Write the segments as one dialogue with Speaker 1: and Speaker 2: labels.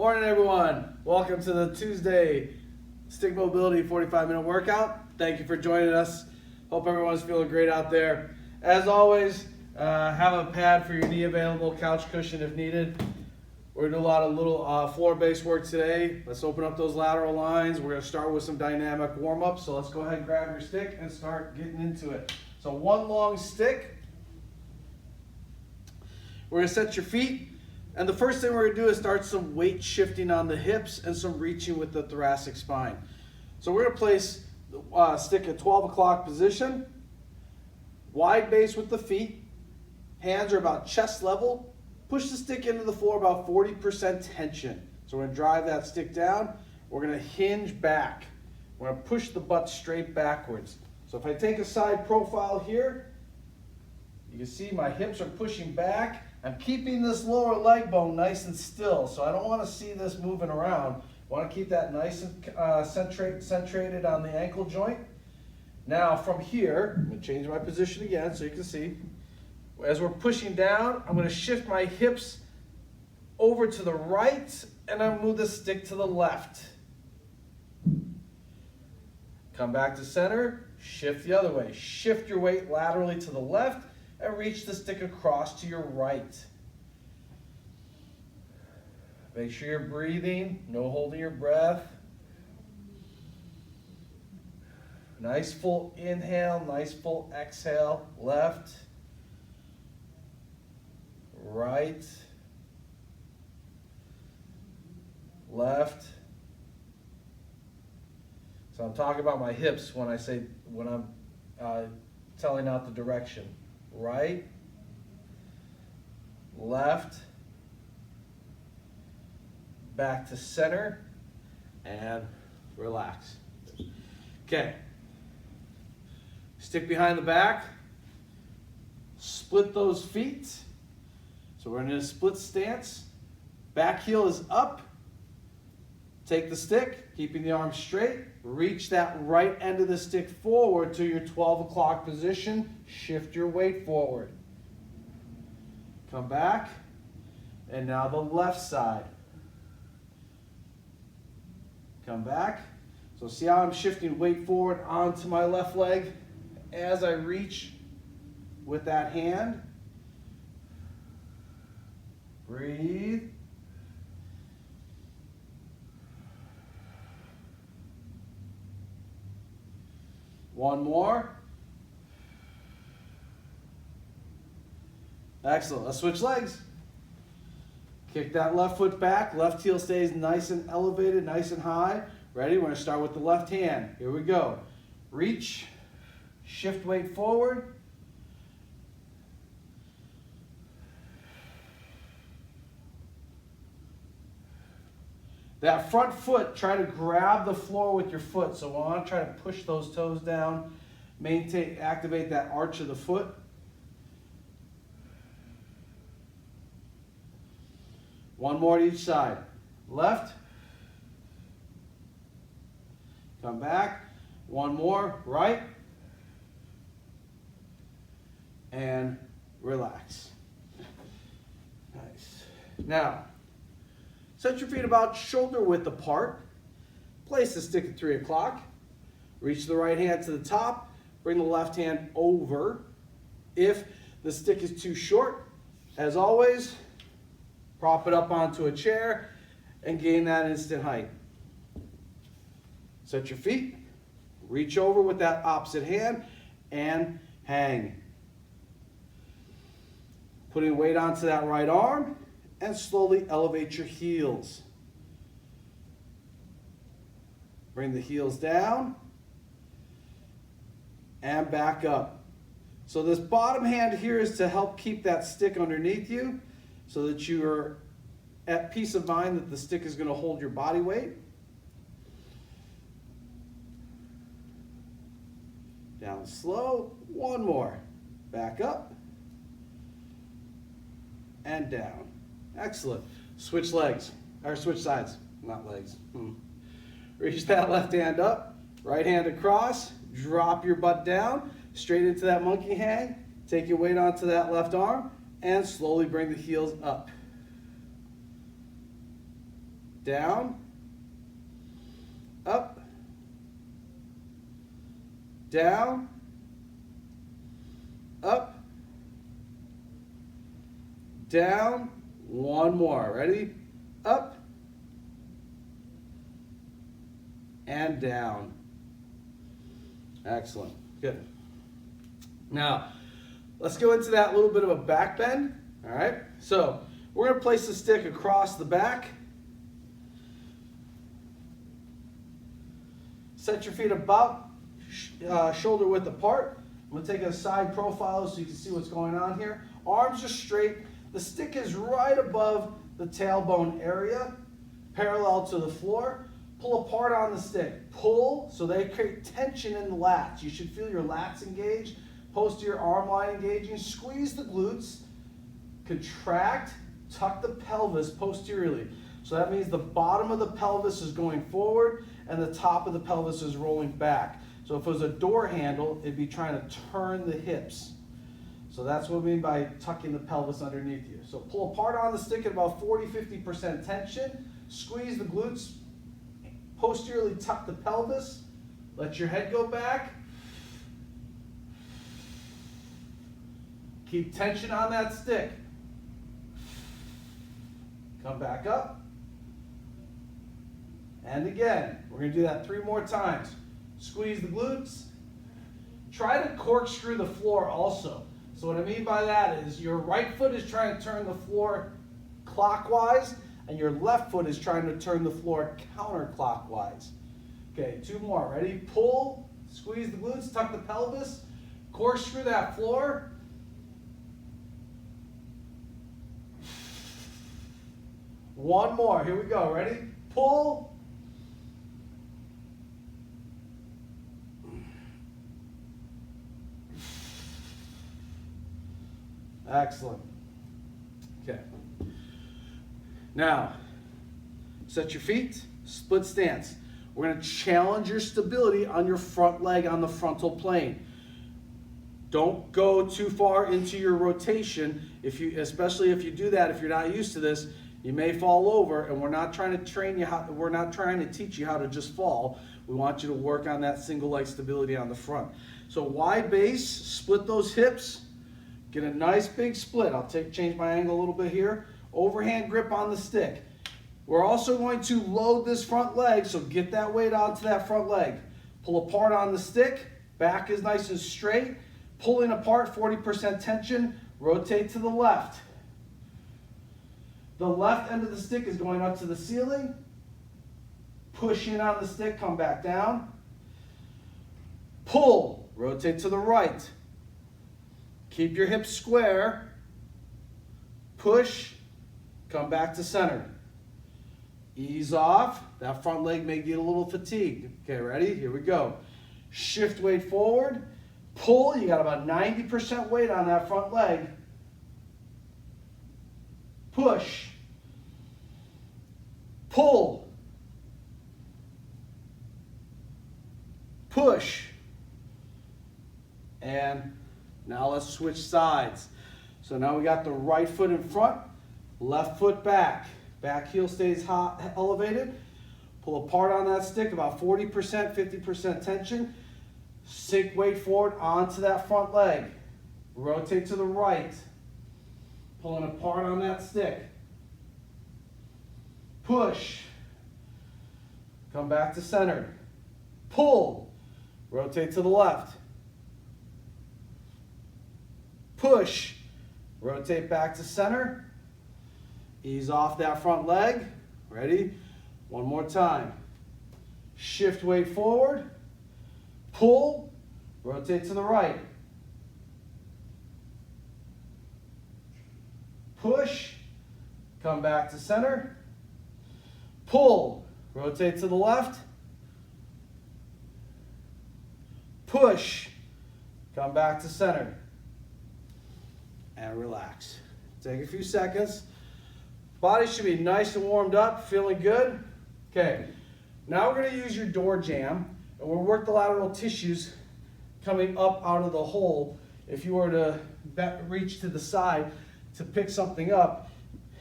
Speaker 1: Morning everyone, welcome to the Tuesday Stick Mobility 45-minute workout. Thank you for joining us. Hope everyone's feeling great out there. As always, have a pad for your knee available, couch cushion if needed. We're gonna do a lot of little floor-based work today. Let's open up those lateral lines. We're gonna start with some dynamic warm-ups. So let's go ahead and grab your stick and start getting into it. So one long stick. We're gonna set your feet. And the first thing we're going to do is start some weight shifting on the hips and some reaching with the thoracic spine. So we're going to place the stick at 12 o'clock position, wide base with the feet, hands are about chest level, push the stick into the floor about 40% tension. So we're going to drive that stick down, we're going to hinge back. We're going to push the butt straight backwards. So if I take a side profile here, you can see my hips are pushing back. I'm keeping this lower leg bone nice and still, so I don't want to see this moving around. I want to keep that nice and centrated on the ankle joint. Now from here, I'm going to change my position again so you can see. As we're pushing down, I'm going to shift my hips over to the right, and I'm going to move the stick to the left. Come back to center, shift the other way. Shift your weight laterally to the left, and reach the stick across to your right. Make sure you're breathing, no holding your breath. Nice full inhale, nice full exhale. Left, right, left. So I'm talking about my hips when I'm telling out the direction. Right, left, back to center, and relax. Okay, stick behind the back, split those feet. So we're in a split stance, back heel is up, take the stick, keeping the arm straight, reach that right end of the stick forward to your 12 o'clock position, shift your weight forward. Come back, and now the left side. Come back. So see how I'm shifting weight forward onto my left leg as I reach with that hand. Breathe. One more. Excellent. Let's switch legs. Kick that left foot back. Left heel stays nice and elevated, nice and high. Ready? We're going to start with the left hand. Here we go. Reach. Shift weight forward. That front foot, try to grab the floor with your foot. So we want to try to push those toes down, activate that arch of the foot. One more to each side. Left. Come back. One more. Right. And relax. Nice. Now, set your feet about shoulder width apart. Place the stick at 3 o'clock. Reach the right hand to the top. Bring the left hand over. If the stick is too short, as always, prop it up onto a chair and gain that instant height. Set your feet. Reach over with that opposite hand and hang. Putting weight onto that right arm. And slowly elevate your heels. Bring the heels down and back up. So this bottom hand here is to help keep that stick underneath you so that you are at peace of mind that the stick is going to hold your body weight. Down slow. One more. Back up and down. Excellent. Switch legs, or switch sides, not legs. Reach that left hand up, right hand across, drop your butt down, straight into that monkey hang, take your weight onto that left arm, and slowly bring the heels up. down, up, down, up, down. One more. Ready? Up and down. Excellent. Good. Now, let's go into that little bit of a back bend. All right. So we're going to place the stick across the back. Set your feet about shoulder width apart. I'm going to take a side profile so you can see what's going on here. Arms are straight. The stick is right above the tailbone area, parallel to the floor. Pull apart on the stick. Pull so they create tension in the lats. You should feel your lats engaged, posterior arm line engaging. Squeeze the glutes. Contract, tuck the pelvis posteriorly. So that means the bottom of the pelvis is going forward and the top of the pelvis is rolling back. So if it was a door handle, it'd be trying to turn the hips. So that's what we mean by tucking the pelvis underneath you. So pull apart on the stick at about 40-50% tension. Squeeze the glutes. Posteriorly tuck the pelvis. Let your head go back. Keep tension on that stick. Come back up. And again, we're going to do that 3 more times. Squeeze the glutes. Try to corkscrew the floor also. So what I mean by that is your right foot is trying to turn the floor clockwise and your left foot is trying to turn the floor counterclockwise. Okay, 2 more. Ready? Pull, squeeze the glutes, tuck the pelvis, corkscrew that floor. One more. Here we go. Ready? Pull. Excellent. Okay. Now, set your feet, split stance. We're going to challenge your stability on your front leg on the frontal plane. Don't go too far into your rotation. Especially if you do that, if you're not used to this, you may fall over, and we're not trying to train you how. We're not trying to teach you how to just fall. We want you to work on that single leg stability on the front. So wide base, split those hips. Get a nice big split. I'll change my angle a little bit here. Overhand grip on the stick. We're also going to load this front leg, so get that weight onto that front leg. Pull apart on the stick. Back is nice and straight. Pulling apart, 40% tension. Rotate to the left. The left end of the stick is going up to the ceiling. Push in on the stick, come back down. Pull, rotate to the right. Keep your hips square. Push, come back to center. Ease off. That front leg may get a little fatigued. Okay, ready? Here we go. Shift weight forward. Pull, you got about 90% weight on that front leg. Push. Pull. Push. And now let's switch sides. So now we got the right foot in front, left foot back. Back heel stays elevated. Pull apart on that stick, about 40%, 50% tension. Sink weight forward onto that front leg. Rotate to the right. Pulling apart on that stick. Push. Come back to center. Pull. Rotate to the left. Push. Rotate back to center. Ease off that front leg. Ready? One more time. Shift weight forward. Pull. Rotate to the right. Push. Come back to center. Pull. Rotate to the left. Push. Come back to center. And relax. Take a few seconds. Body should be nice and warmed up, feeling good. Okay, now we're going to use your door jamb, and we'll work the lateral tissues coming up out of the hole. If you were to reach to the side to pick something up,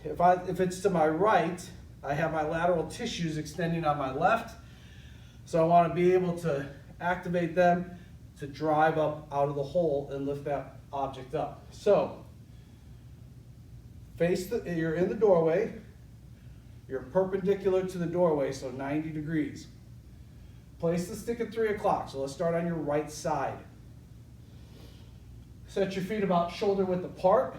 Speaker 1: if it's to my right, I have my lateral tissues extending on my left, so I want to be able to activate them to drive up out of the hole and lift that object up. So, you're in the doorway, you're perpendicular to the doorway, so 90 degrees. Place the stick at 3 o'clock, so let's start on your right side. Set your feet about shoulder width apart.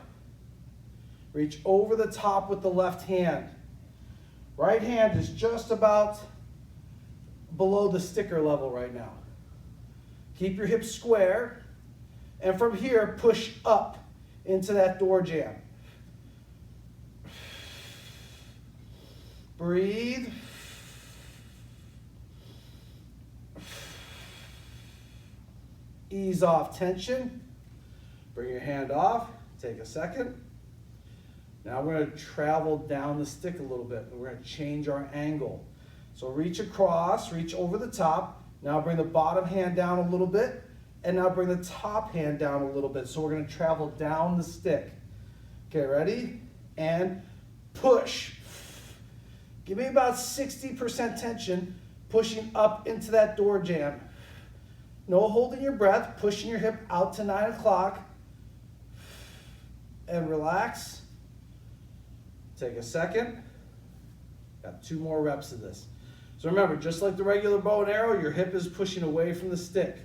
Speaker 1: Reach over the top with the left hand. Right hand is just about below the sticker level right now. Keep your hips square, and from here, push up into that door jamb. Breathe. Ease off tension. Bring your hand off. Take a second. Now we're going to travel down the stick a little bit. We're going to change our angle. So reach across, reach over the top. Now bring the bottom hand down a little bit. And now bring the top hand down a little bit. So we're going to travel down the stick. Okay, ready? And push. Give me about 60% tension, pushing up into that door jamb. No holding your breath, pushing your hip out to 9 o'clock. And relax. Take a second. Got 2 more reps of this. So remember, just like the regular bow and arrow, your hip is pushing away from the stick.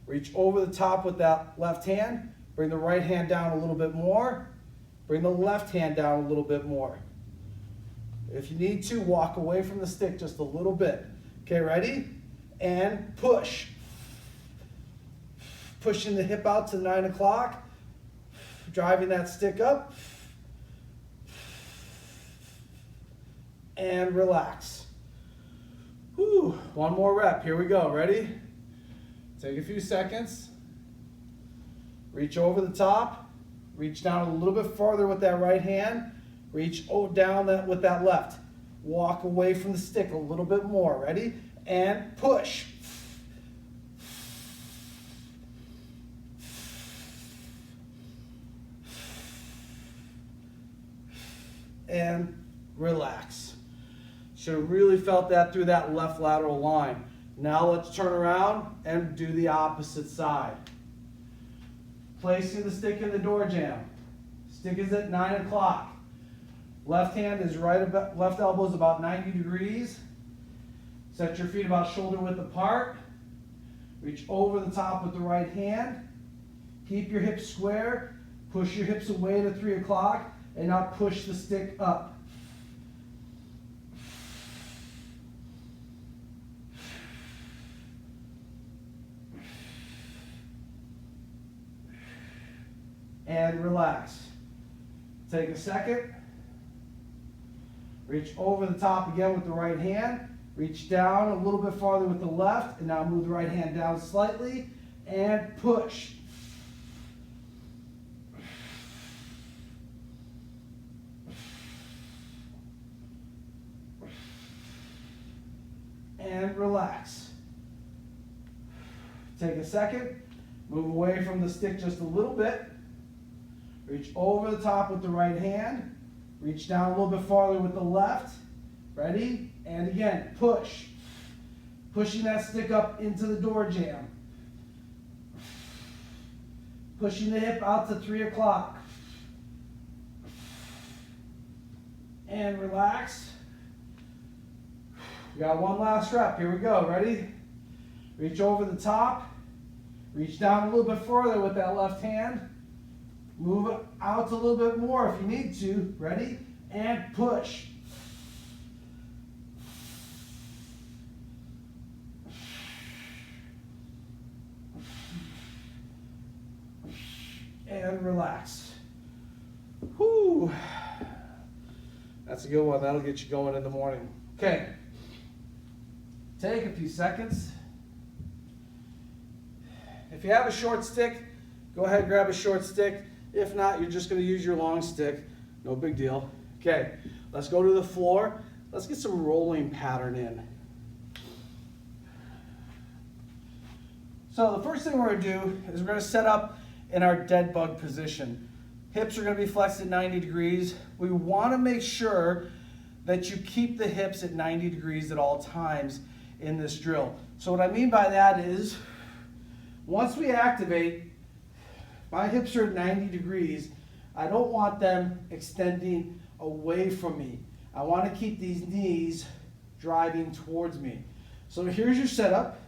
Speaker 1: Reach over the top with that left hand. Bring the right hand down a little bit more. Bring the left hand down a little bit more. If you need to, walk away from the stick just a little bit. Okay, ready? And push. Pushing the hip out to 9 o'clock. Driving that stick up. And relax. Whew. 1 more rep. Here we go. Ready? Take a few seconds. Reach over the top. Reach down a little bit farther with that right hand. Reach down with that left. Walk away from the stick a little bit more. Ready? And push. And relax. Should have really felt that through that left lateral line. Now let's turn around and do the opposite side. Placing the stick in the door jamb. Stick is at 9 o'clock. Left hand is left elbow is about 90 degrees. Set your feet about shoulder width apart. Reach over the top with the right hand. Keep your hips square. Push your hips away to 3 o'clock. And now push the stick up. And relax. Take a second. Reach over the top again with the right hand. Reach down a little bit farther with the left. And now move the right hand down slightly. And push. And relax. Take a second. Move away from the stick just a little bit. Reach over the top with the right hand. Reach down a little bit farther with the left. Ready? And again, push. Pushing that stick up into the door jamb. Pushing the hip out to 3 o'clock. And relax. We got 1 last rep. Here we go. Ready? Reach over the top. Reach down a little bit further with that left hand. Move it out a little bit more if you need to. Ready? And push. And relax. Whew. That's a good one. That'll get you going in the morning. Okay. Take a few seconds. If you have a short stick, go ahead and grab a short stick. If not, you're just going to use your long stick. No big deal. Okay, let's go to the floor. Let's get some rolling pattern in. So the first thing we're going to do is we're going to set up in our dead bug position. Hips are going to be flexed at 90 degrees. We want to make sure that you keep the hips at 90 degrees at all times in this drill. So what I mean by that is, once we activate, my hips are at 90 degrees. I don't want them extending away from me. I want to keep these knees driving towards me. So here's your setup.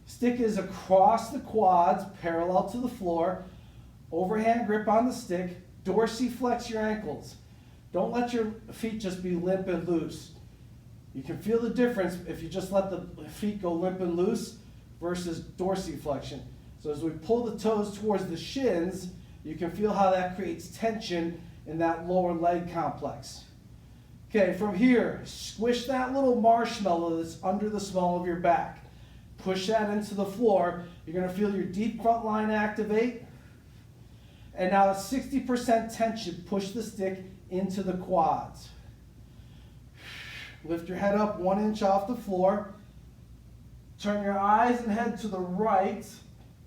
Speaker 1: Stick is across the quads, parallel to the floor. Overhand grip on the stick. Dorsiflex your ankles. Don't let your feet just be limp and loose. You can feel the difference if you just let the feet go limp and loose versus dorsiflexion. So as we pull the toes towards the shins, you can feel how that creates tension in that lower leg complex. Okay, from here, squish that little marshmallow that's under the small of your back. Push that into the floor. You're going to feel your deep front line activate. And now at 60% tension, push the stick into the quads. Lift your head up 1 inch off the floor. Turn your eyes and head to the right.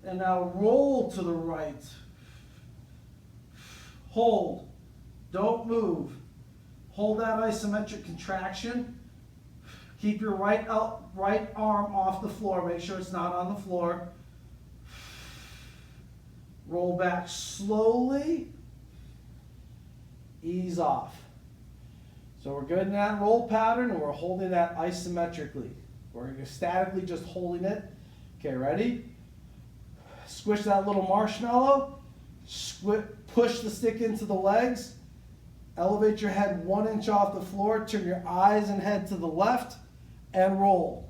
Speaker 1: And now roll to the right. Hold. Don't move. Hold that isometric contraction. Keep your right arm off the floor. Make sure it's not on the floor. Roll back slowly. Ease off. So we're good in that roll pattern, and we're holding that isometrically. We're statically just holding it. Okay, ready? Squish that little marshmallow. Push the stick into the legs. Elevate your head 1 inch off the floor. Turn your eyes and head to the left and roll.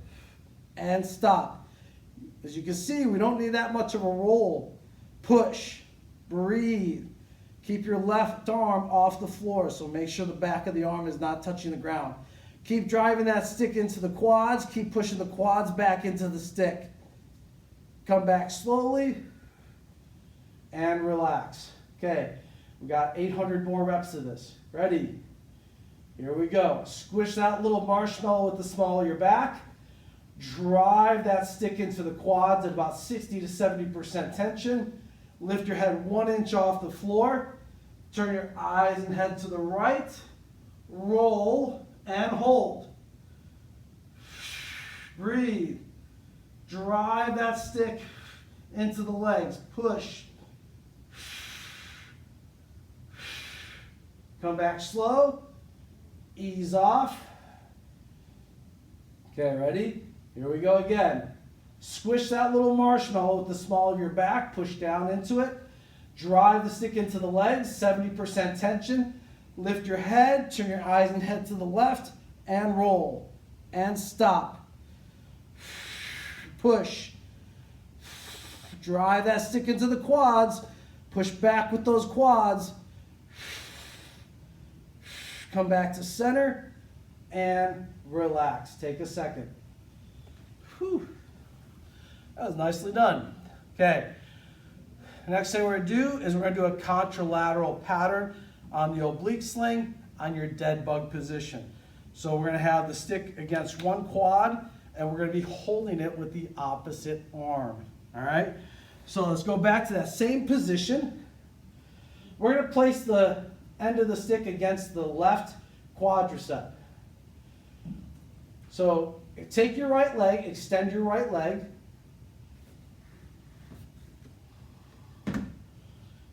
Speaker 1: And stop. As you can see, we don't need that much of a roll. Push. Breathe. Keep your left arm off the floor, so make sure the back of the arm is not touching the ground. Keep driving that stick into the quads. Keep pushing the quads back into the stick. Come back slowly and relax. Okay, we got 800 more reps of this. Ready? Here we go. Squish that little marshmallow with the small of your back. Drive that stick into the quads at about 60 to 70% tension. Lift your head 1 inch off the floor. Turn your eyes and head to the right. Roll and hold. Breathe. Drive that stick into the legs. Push. Come back slow. Ease off. Okay, ready? Here we go again. Squish that little marshmallow with the small of your back. Push down into it. Drive the stick into the legs, 70% tension. Lift your head, turn your eyes and head to the left, and roll. And stop. Push. Drive that stick into the quads. Push back with those quads. Come back to center and relax. Take a second. Whew. That was nicely done. Okay. The next thing we're going to do is we're going to do a contralateral pattern on the oblique sling on your dead bug position. So we're going to have the stick against one quad, and we're going to be holding it with the opposite arm. All right? So let's go back to that same position. We're going to place the end of the stick against the left quadricep. So take your right leg, extend your right leg.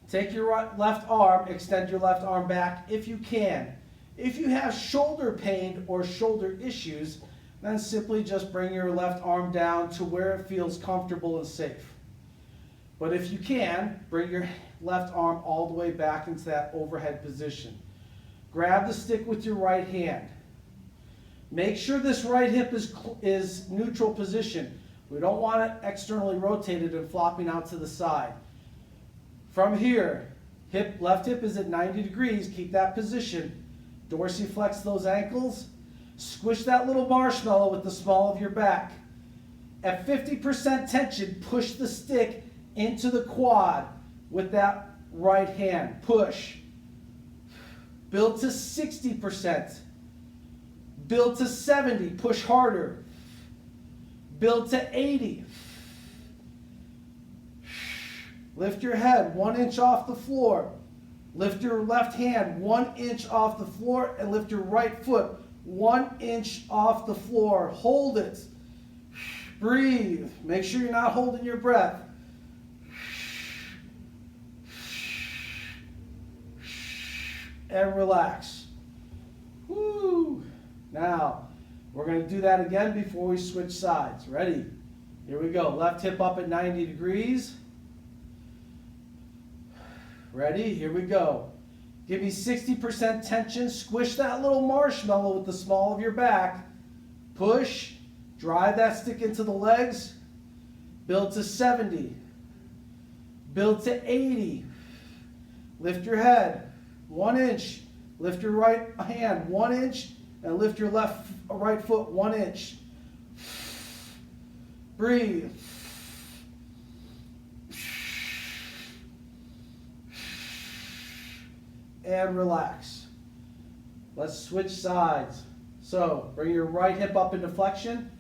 Speaker 1: Take your left arm, extend your left arm back if you can. If you have shoulder pain or shoulder issues, then simply just bring your left arm down to where it feels comfortable and safe. But if you can, bring your left arm all the way back into that overhead position. Grab the stick with your right hand. Make sure this right hip is neutral position. We don't want it externally rotated and flopping out to the side. From here, left hip is at 90 degrees. Keep that position. Dorsiflex those ankles. Squish that little marshmallow with the small of your back. At 50% tension, push the stick into the quad with that right hand. Push. Build to 60%. Build to 70. Push harder. Build to 80. Lift your head 1 inch off the floor. Lift your left hand 1 inch off the floor and lift your right foot 1 inch off the floor. Hold it. Breathe. Make sure you're not holding your breath. And relax. Woo. Now, we're going to do that again before we switch sides. Ready? Here we go. Left hip up at 90 degrees. Ready? Here we go. Give me 60% tension. Squish that little marshmallow with the small of your back. Push. Drive that stick into the legs. Build to 70. Build to 80. Lift your head 1 inch. Lift your right hand 1 inch. And lift your right foot 1 inch. Breathe. And relax. Let's switch sides. So, bring your right hip up into flexion.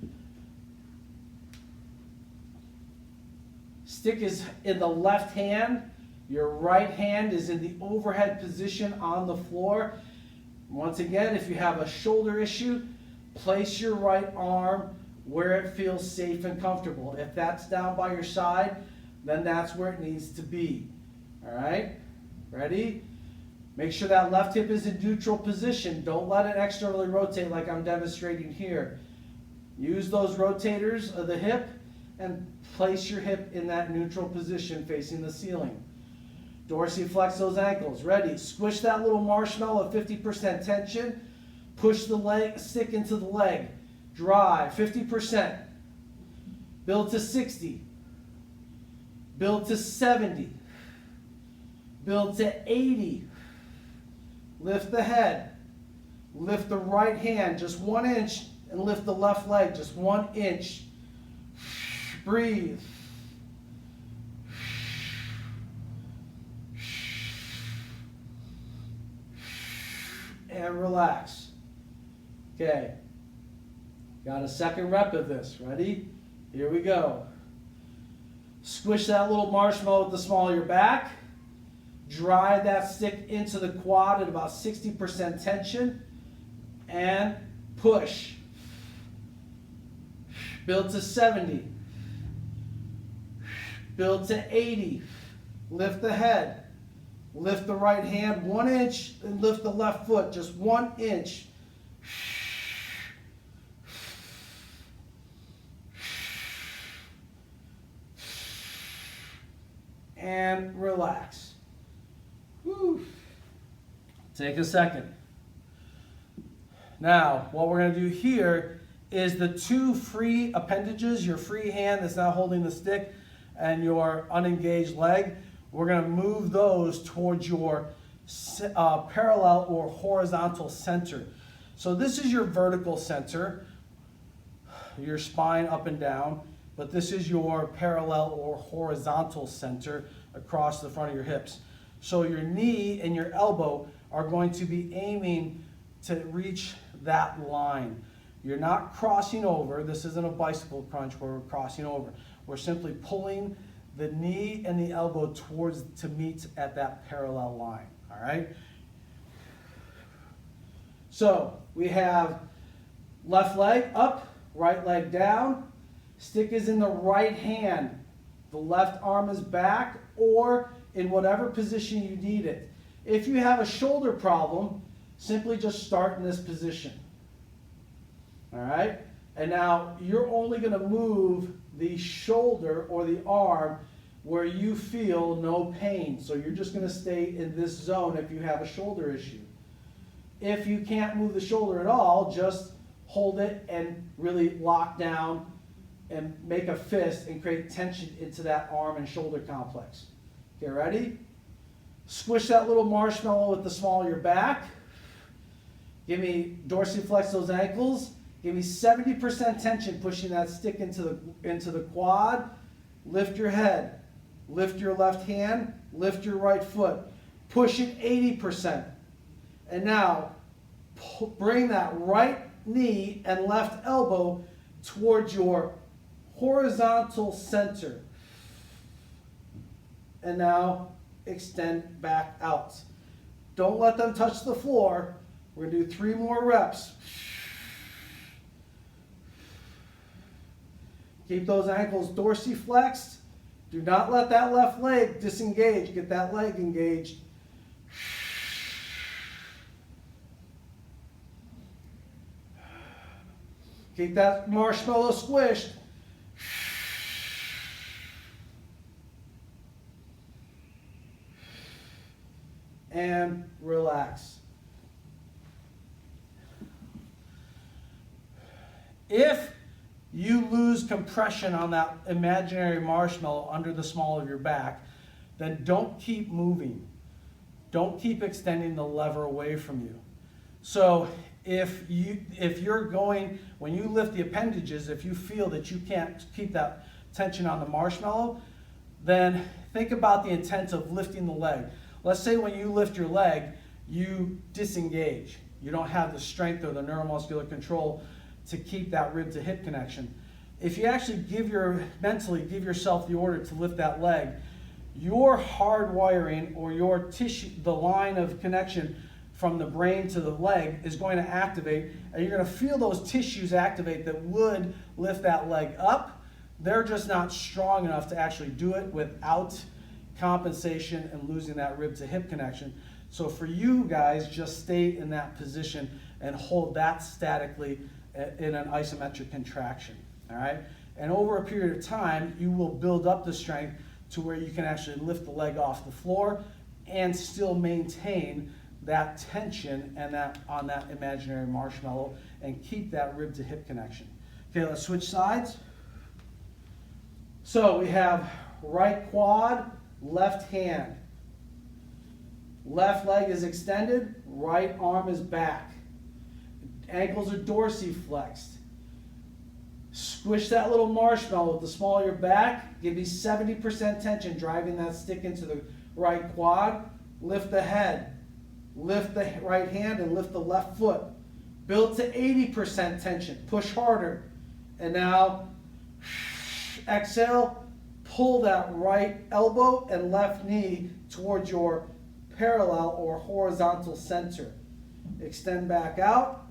Speaker 1: Stick is in the left hand. Your right hand is in the overhead position on the floor. Once again, if you have a shoulder issue, place your right arm where it feels safe and comfortable. If that's down by your side, then that's where it needs to be. All right? Ready? Make sure that left hip is in neutral position. Don't let it externally rotate like I'm demonstrating here. Use those rotators of the hip and place your hip in that neutral position facing the ceiling. Dorsiflex those ankles. Ready? Squish that little marshmallow at 50% tension. Push the leg, stick into the leg. Drive, 50%. Build to 60. Build to 70. Build to 80. Lift the head. Lift the right hand just 1 inch and lift the left leg just 1 inch. Breathe. And relax. Okay. Got a second rep of this. Ready? Here we go. Squish that little marshmallow with the small of your back. Drive that stick into the quad at about 60% tension. And push. Build to 70. Build to 80. Lift the head. Lift the right hand 1 inch and lift the left foot just 1 inch. And relax. Whew. Take a second. Now, what we're going to do here is the two free appendages, your free hand that's now holding the stick and your unengaged leg, we're going to move those towards your parallel or horizontal center. So this is your vertical center, your spine up and down, but this is your parallel or horizontal center across the front of your hips. So your knee and your elbow are going to be aiming to reach that line. You're not crossing over. This isn't a bicycle crunch where we're crossing over. We're simply pulling the knee and the elbow towards to meet at that parallel line. All right? So we have left leg up, right leg down. Stick is in the right hand. The left arm is back or in whatever position you need it. If you have a shoulder problem, simply just start in this position. All right? And now you're only going to move the shoulder or the arm where you feel no pain. So you're just going to stay in this zone if you have a shoulder issue. If you can't move the shoulder at all, just hold it and really lock down and make a fist and create tension into that arm and shoulder complex. Okay, ready? Squish that little marshmallow with the small of your back. Give me dorsiflex those ankles. Give me 70% tension pushing that stick into the quad. Lift your head. Lift your left hand. Lift your right foot. Push it 80%. And now bring that right knee and left elbow towards your horizontal center. And now extend back out. Don't let them touch the floor. We're gonna do 3 more reps. Keep those ankles dorsiflexed. Do not let that left leg disengage. Get that leg engaged. Keep that marshmallow squished. And relax. If you lose compression on that imaginary marshmallow under the small of your back, then don't keep moving. Don't keep extending the lever away from you. So if you're going, when you lift the appendages, if you feel that you can't keep that tension on the marshmallow, then think about the intent of lifting the leg. Let's say when you lift your leg, you disengage. You don't have the strength or the neuromuscular control to keep that rib to hip connection. If you actually mentally give yourself the order to lift that leg, your hard wiring or your tissue, the line of connection from the brain to the leg is going to activate, and you're going to feel those tissues activate that would lift that leg up. They're just not strong enough to actually do it without compensation and losing that rib to hip connection. So for you guys, just stay in that position and hold that statically in an isometric contraction, all right? And over a period of time, you will build up the strength to where you can actually lift the leg off the floor and still maintain that tension and that on that imaginary marshmallow and keep that rib to hip connection. Okay, let's switch sides. So we have right quad, left hand. Left leg is extended, right arm is back. Ankles are dorsiflexed. Squish that little marshmallow with the small of your back. Give me 70% tension, driving that stick into the right quad. Lift the head. Lift the right hand and lift the left foot. Build to 80% tension. Push harder. And now, exhale. Pull that right elbow and left knee towards your parallel or horizontal center. Extend back out.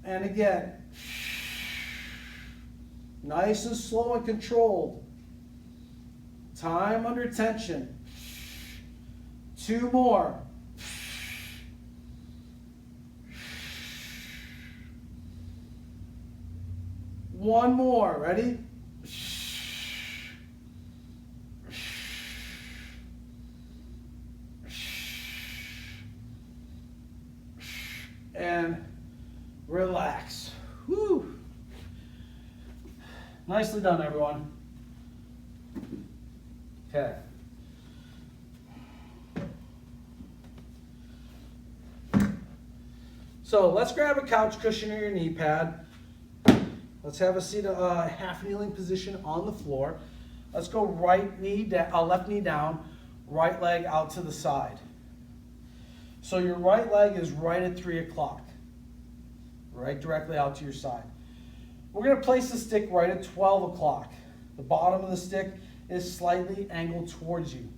Speaker 1: And again, nice and slow and controlled. Time under tension. 2 more. One more. Ready? And relax. Whew. Nicely done, everyone. Okay. So let's grab a couch cushion or your knee pad. Let's have a seat, half kneeling position on the floor. Let's go left knee down, right leg out to the side. So your right leg is right at 3 o'clock, right directly out to your side. We're going to place the stick right at 12 o'clock. The bottom of the stick is slightly angled towards you.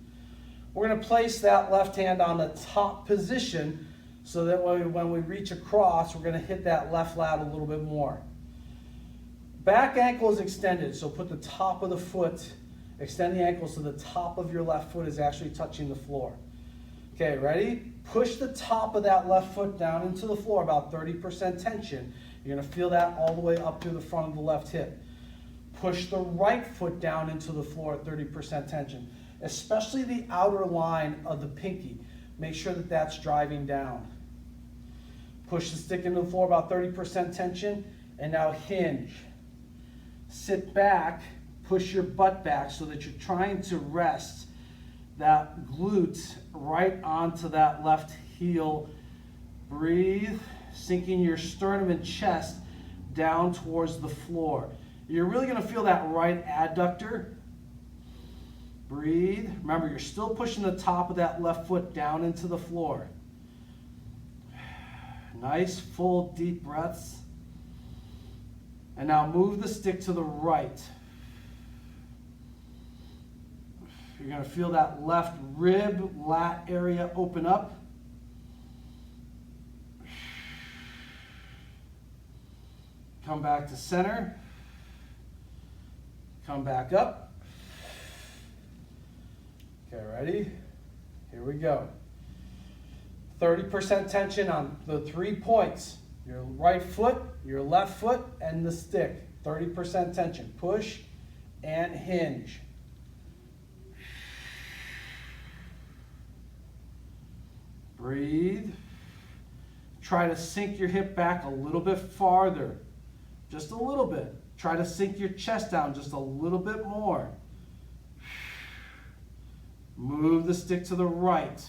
Speaker 1: We're going to place that left hand on the top position so that when we reach across, we're going to hit that left lat a little bit more. Back ankle is extended, so put the top of the foot, extend the ankle so the top of your left foot is actually touching the floor. Okay, ready? Push the top of that left foot down into the floor, about 30% tension. You're going to feel that all the way up to the front of the left hip. Push the right foot down into the floor at 30% tension, especially the outer line of the pinky. Make sure that that's driving down. Push the stick into the floor, about 30% tension, and now hinge. Sit back, push your butt back so that you're trying to rest that glute right onto that left heel. Breathe, sinking your sternum and chest down towards the floor. You're really going to feel that right adductor. Breathe. Remember, you're still pushing the top of that left foot down into the floor. Nice, full, deep breaths. And now move the stick to the right. You're going to feel that left rib, lat area open up. Come back to center. Come back up. Okay, ready? Here we go. 30% tension on the 3 points. Your right foot, your left foot, and the stick. 30% tension. Push and hinge. Breathe. Try to sink your hip back a little bit farther. Just a little bit. Try to sink your chest down just a little bit more. Move the stick to the right.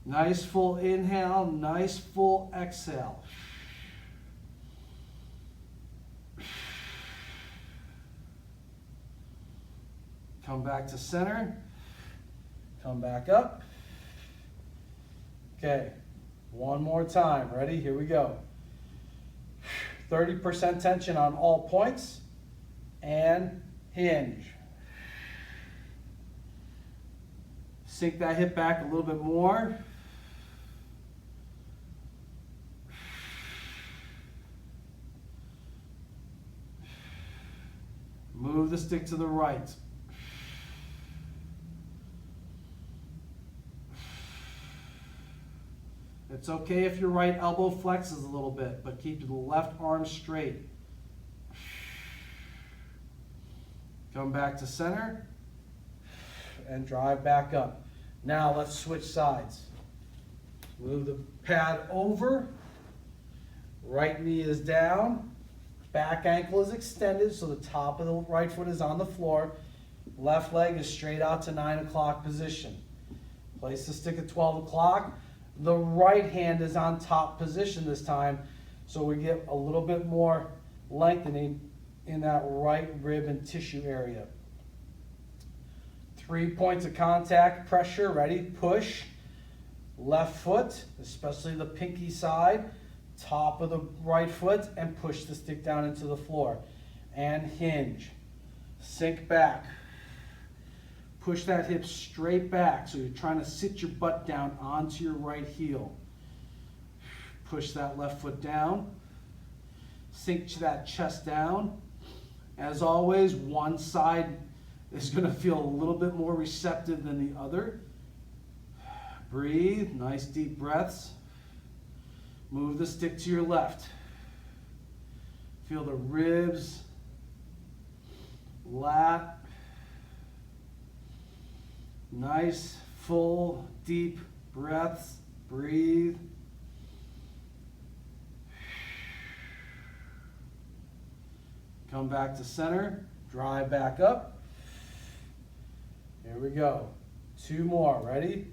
Speaker 1: Nice full inhale, nice full exhale. Come back to center. Come back up. Okay, one more time. Ready? Here we go. 30% tension on all points and hinge. Sink that hip back a little bit more. Move the stick to the right. It's okay if your right elbow flexes a little bit, but keep the left arm straight. Come back to center and drive back up. Now let's switch sides. Move the pad over. Right knee is down. Back ankle is extended, so the top of the right foot is on the floor. Left leg is straight out to 9 o'clock position. Place the stick at 12 o'clock. The right hand is on top position this time, so we get a little bit more lengthening in that right rib and tissue area. 3 points of contact, pressure, ready, push. Left foot, especially the pinky side, top of the right foot, and push the stick down into the floor. And hinge. Sink back. Push that hip straight back, so you're trying to sit your butt down onto your right heel. Push that left foot down. Sink that chest down. As always, one side is going to feel a little bit more receptive than the other. Breathe, nice deep breaths. Move the stick to your left. Feel the ribs, lat. Nice, full, deep breaths. Breathe. Come back to center. Drive back up. Here we go. 2 more. Ready?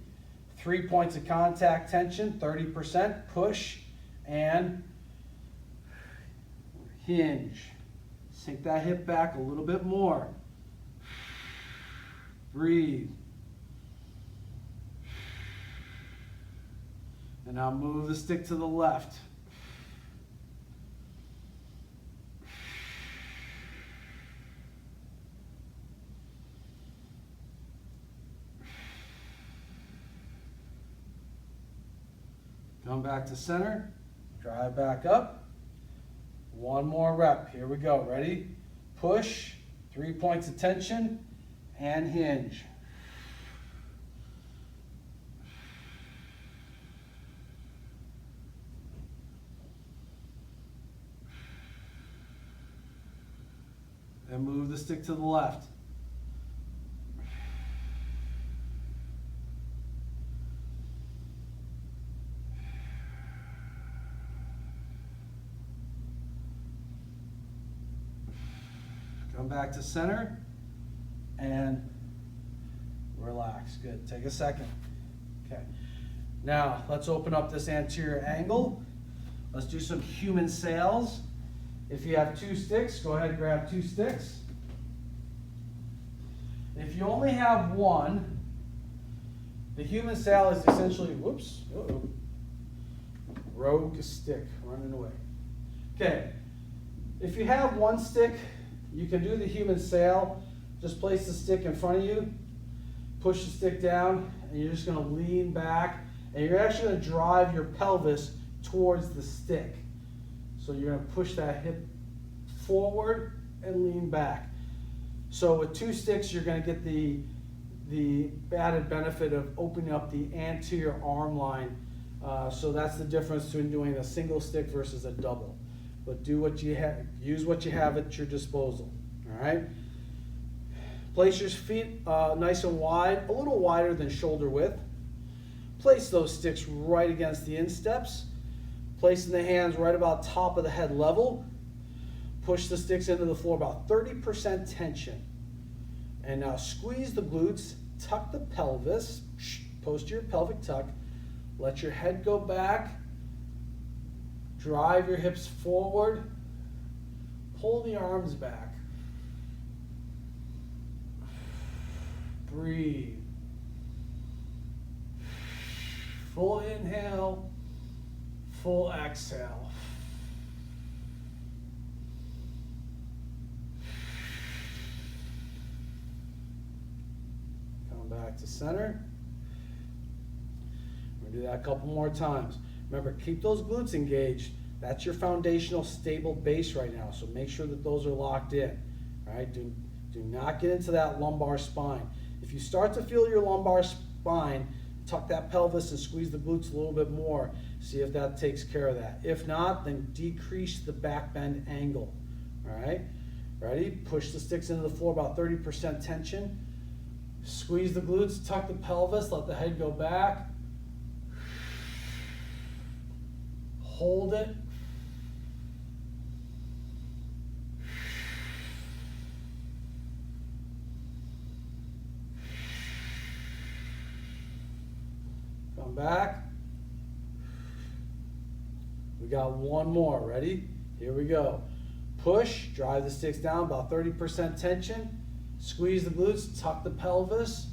Speaker 1: 3 points of contact tension, 30%. Push and hinge. Sink that hip back a little bit more. Breathe. And now move the stick to the left. Come back to center. Drive back up. 1 more rep. Here we go. Ready? Push. 3 points of tension and hinge. And move the stick to the left. Come back to center and relax. Good. Take a second. Okay. Now let's open up this anterior angle. Let's do some human sails. If you have 2 sticks, go ahead and grab 2 sticks. If you only have 1, the human sail is essentially, rogue stick running away. Okay, If you have one stick, you can do the human sail. Just place the stick in front of you, push the stick down, and you're just going to lean back, and you're actually going to drive your pelvis towards the stick. So you're going to push that hip forward and lean back. So with two sticks, you're going to get the added benefit of opening up the anterior arm line. So that's the difference between doing a single stick versus a double. But do what you have, use what you have at your disposal. All right. Place your feet nice and wide, a little wider than shoulder width. Place those sticks right against the insteps. Placing the hands right about top of the head level. Push the sticks into the floor, about 30% tension. And now squeeze the glutes, tuck the pelvis, posterior pelvic tuck. Let your head go back. Drive your hips forward. Pull the arms back. Breathe. Full inhale, full exhale. Come back to center. We're going to do that a couple more times. Remember, keep those glutes engaged. That's your foundational stable base right now, so make sure that those are locked in. All right? Do not get into that lumbar spine. If you start to feel your lumbar spine, tuck that pelvis and squeeze the glutes a little bit more. See if that takes care of that. If not, then decrease the back bend angle. All right? Ready? Push the sticks into the floor, about 30% tension. Squeeze the glutes, tuck the pelvis, let the head go back. Hold it. Come back. We got one more. Ready? Here we go. Push, drive the sticks down, about 30% tension. Squeeze the glutes, tuck the pelvis.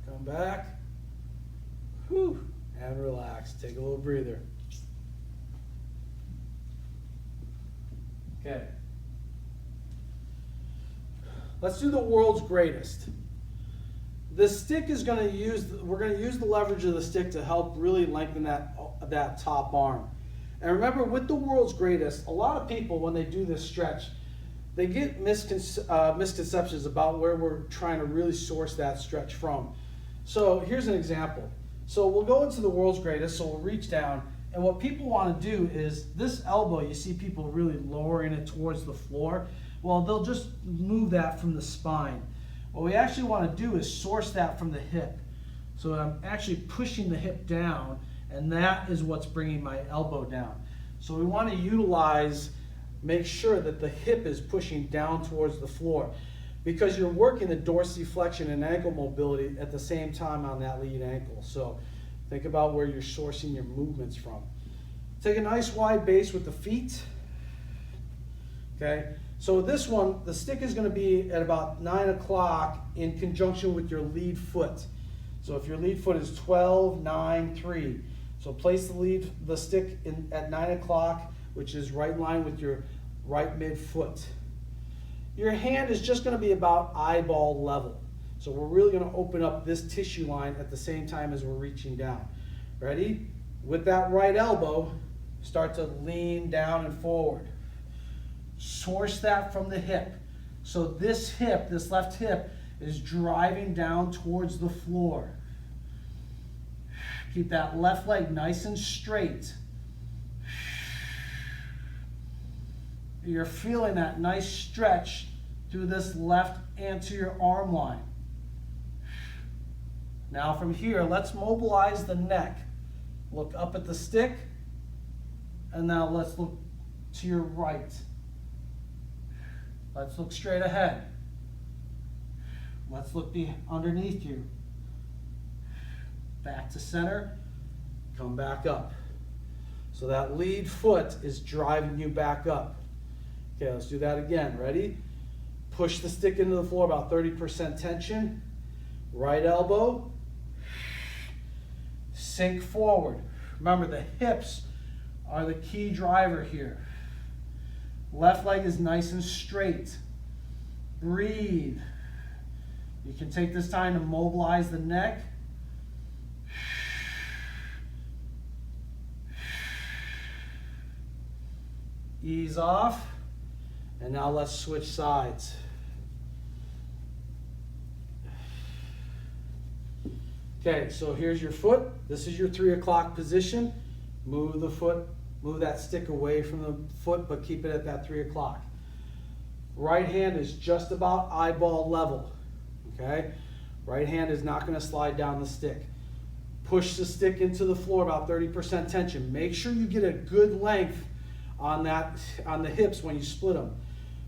Speaker 1: Come back. Whew. And relax. Take a little breather. Okay. Let's do the world's greatest. The stick is going to use, we're going to use the leverage of the stick to help really lengthen that top arm. And remember, with the world's greatest, a lot of people, when they do this stretch, they get misconceptions about where we're trying to really source that stretch from. So here's an example. So we'll go into the world's greatest, so we'll reach down, and what people want to do is this elbow, you see people really lowering it towards the floor. Well, they'll just move that from the spine. What we actually want to do is source that from the hip. So I'm actually pushing the hip down, and that is what's bringing my elbow down. So we want to utilize, make sure that the hip is pushing down towards the floor, because you're working the dorsiflexion and ankle mobility at the same time on that lead ankle. So think about where you're sourcing your movements from. Take a nice wide base with the feet. Okay, so this one, the stick is going to be at about 9 o'clock in conjunction with your lead foot. So if your lead foot is 12, 9, 3. So place the stick in at 9 o'clock, which is right in line with your right midfoot. Your hand is just going to be about eyeball level. So we're really going to open up this tissue line at the same time as we're reaching down. Ready? With that right elbow, start to lean down and forward. Source that from the hip. So this hip, this left hip, is driving down towards the floor. Keep that left leg nice and straight. You're feeling that nice stretch through this left anterior arm line. Now from here, let's mobilize the neck. Look up at the stick, and now let's look to your right. Let's look straight ahead. Let's look underneath you. Back to center, come back up. So that lead foot is driving you back up. Okay, let's do that again. Ready? Push the stick into the floor, about 30% tension. Right elbow. Sink forward. Remember, the hips are the key driver here. Left leg is nice and straight. Breathe. You can take this time to mobilize the neck. Ease off. And now let's switch sides. Okay, so here's your foot. This is your 3 o'clock position. Move the foot, move that stick away from the foot, but keep it at that 3 o'clock. Right hand is just about eyeball level. Okay? Right hand is not going to slide down the stick. Push the stick into the floor, about 30% tension. Make sure you get a good length on the hips when you split them.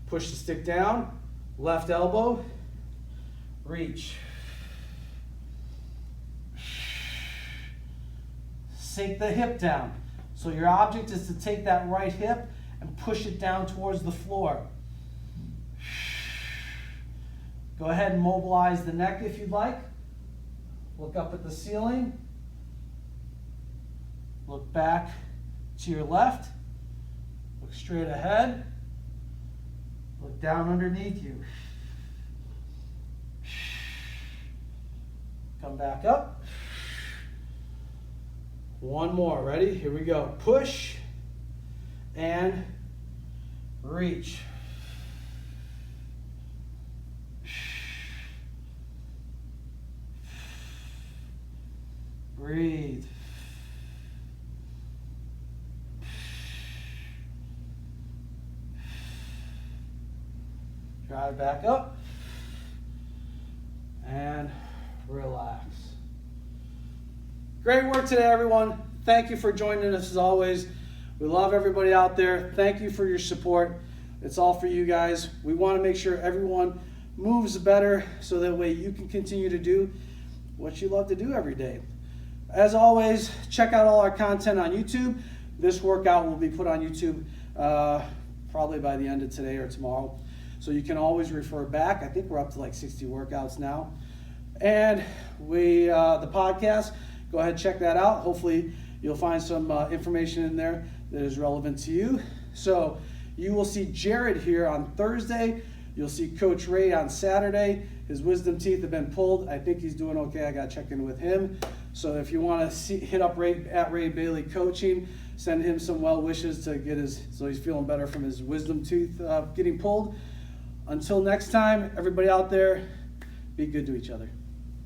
Speaker 1: Push the stick down, left elbow, reach. Sink the hip down. So your object is to take that right hip and push it down towards the floor. Go ahead and mobilize the neck if you'd like. Look up at the ceiling. Look back to your left. Look straight ahead. Look down underneath you. Come back up. One more. Ready? Here we go. Push and reach. Breathe. Drive back up and relax. Great work today, everyone. Thank you for joining us as always. We love everybody out there. Thank you for your support. It's all for you guys. We want to make sure everyone moves better so that way you can continue to do what you love to do every day. As always, check out all our content on YouTube. This workout will be put on YouTube probably by the end of today or tomorrow. So you can always refer back. I think we're up to like 60 workouts now. And the podcast, go ahead and check that out. Hopefully you'll find some information in there that is relevant to you. So you will see Jared here on Thursday. You'll see Coach Ray on Saturday. His wisdom teeth have been pulled. I think he's doing okay. I got to check in with him. So if you want to hit up Ray at Ray Bailey Coaching, send him some well wishes to get so he's feeling better from his wisdom tooth getting pulled. Until next time, everybody out there, be good to each other.